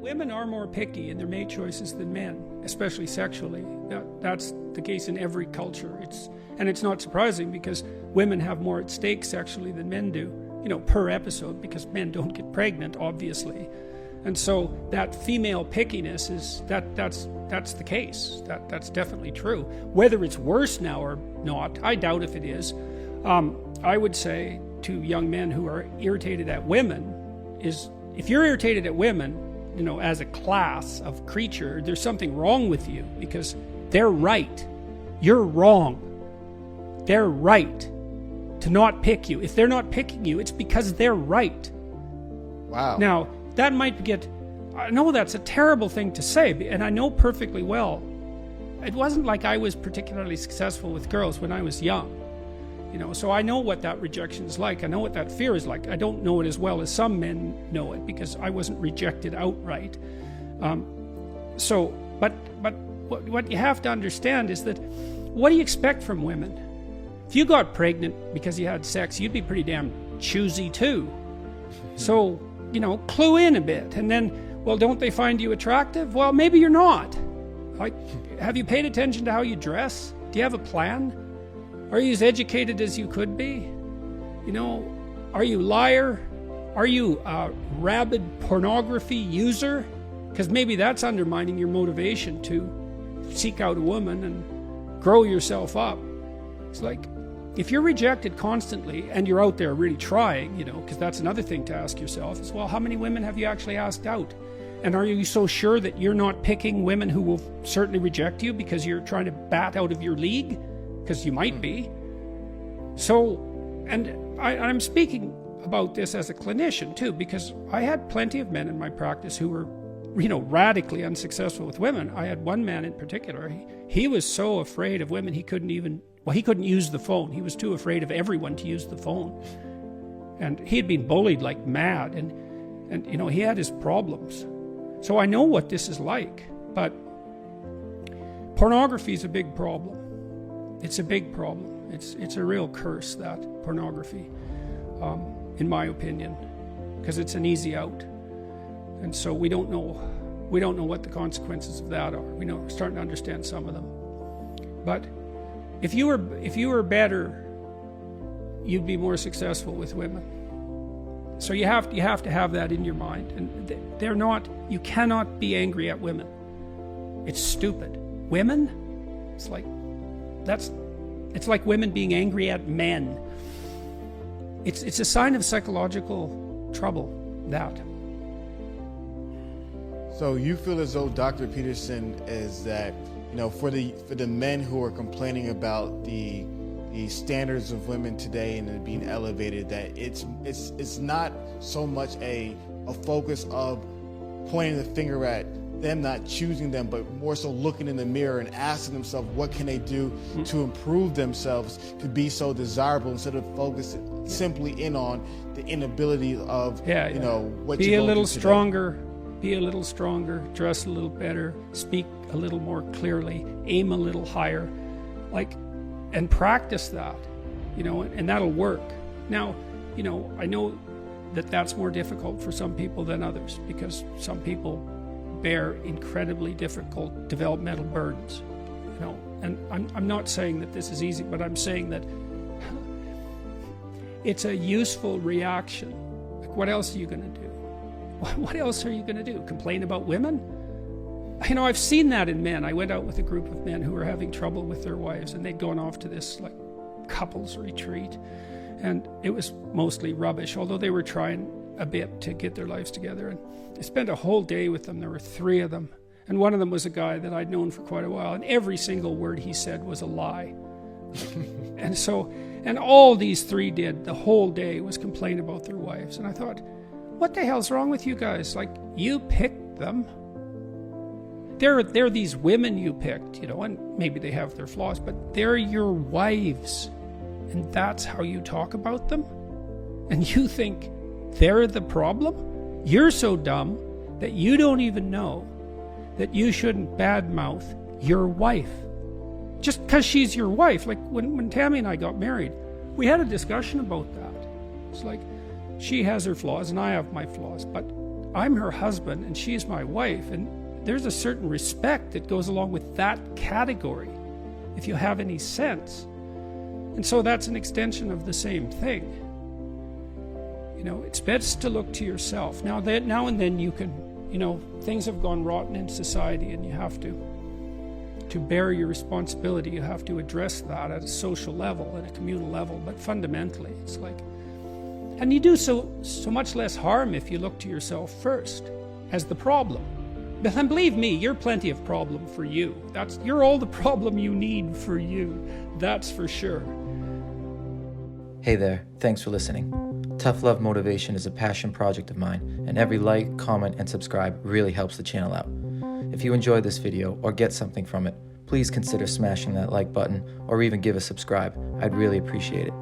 Women are more picky in their mate choices than men, especially sexually. That's the case in every culture. And it's not surprising because women have more at stake sexually than men do, per episode, because men don't get pregnant, obviously. And so that female pickiness that's the case. That's definitely true. Whether it's worse now or not, I doubt if it is. I would say to young men who are irritated at women is, if you're irritated at women, as a class of creature, there's something wrong with you, because they're right. You're wrong. They're right to not pick you. If they're not picking you, it's because they're right. Wow. Now, that might I know that's a terrible thing to say, and I know perfectly well. It wasn't like I was particularly successful with girls when I was young. So I know what that rejection is like. I know what that fear is like. I don't know it as well as some men know it, because I wasn't rejected outright. But what you have to understand is that, what do you expect from women? If you got pregnant because you had sex, you'd be pretty damn choosy too. So, clue in a bit. And then, well, don't they find you attractive? Well, maybe you're not. Like, have you paid attention to how you dress? Do you have a plan? Are you as educated as you could be? Are you a liar? Are you a rabid pornography user? Because maybe that's undermining your motivation to seek out a woman and grow yourself up. It's like, if you're rejected constantly and you're out there really trying, because that's another thing to ask yourself is, well, how many women have you actually asked out? And are you so sure that you're not picking women who will certainly reject you because you're trying to bat out of your league? Because you might be. So, and I'm speaking about this as a clinician too, because I had plenty of men in my practice who were, radically unsuccessful with women. I had one man in particular. He was so afraid of women he couldn't use the phone. He was too afraid of everyone to use the phone. And he had been bullied like mad, and he had his problems. So I know what this is like. But pornography is a big problem. It's a big problem. It's a real curse, that pornography, in my opinion, because it's an easy out. And so we don't know what the consequences of that are. We're starting to understand some of them. But if you were better, you'd be more successful with women. So you have to have that in your mind. And you cannot be angry at women. It's stupid. Women, it's like women being angry at men. It's a sign of psychological trouble, that. So you feel as though, Dr. Peterson, is that, for the men who are complaining about the standards of women today and being elevated, that it's not so much a focus of pointing the finger at them not choosing them, but more so looking in the mirror and asking themselves, what can they do to improve themselves to be so desirable, instead of focusing simply in on the inability of what be a little stronger, dress a little better, speak a little more clearly, aim a little higher, and practice that, and that'll work. Now, I know that's more difficult for some people than others, because some people bear incredibly difficult developmental burdens, and I'm not saying that this is easy, but I'm saying that it's a useful reaction. Like, what else are you going to do? What else are you going to do? Complain about women? I've seen that in men. I went out with a group of men who were having trouble with their wives, and they'd gone off to this couples retreat, and it was mostly rubbish, although they were trying a bit to get their lives together. And I spent a whole day with them. There were 3 of them, and one of them was a guy that I'd known for quite a while, and every single word he said was a lie. And all these 3 did the whole day was complain about their wives. And I thought, what the hell's wrong with you guys? You picked them. They're these women you picked, and maybe they have their flaws, but they're your wives, and that's how you talk about them? And you think they're the problem? You're so dumb that you don't even know that you shouldn't badmouth your wife just because she's your wife. Like when Tammy and I got married, we had a discussion about that. It's like, she has her flaws and I have my flaws, but I'm her husband and she's my wife, and there's a certain respect that goes along with that category, if you have any sense. And so that's an extension of the same thing. You know, it's best to look to yourself. Now and then you can, you know, things have gone rotten in society, and you have to bear your responsibility. You have to address that at a social level, at a communal level. But fundamentally, it's like, and you do so much less harm if you look to yourself first as the problem. And believe me, you're plenty of problem for you. You're all the problem you need for you. That's for sure. Hey there, thanks for listening. Tough Love Motivation is a passion project of mine, and every like, comment, and subscribe really helps the channel out. If you enjoy this video or get something from it, please consider smashing that like button or even give a subscribe. I'd really appreciate it.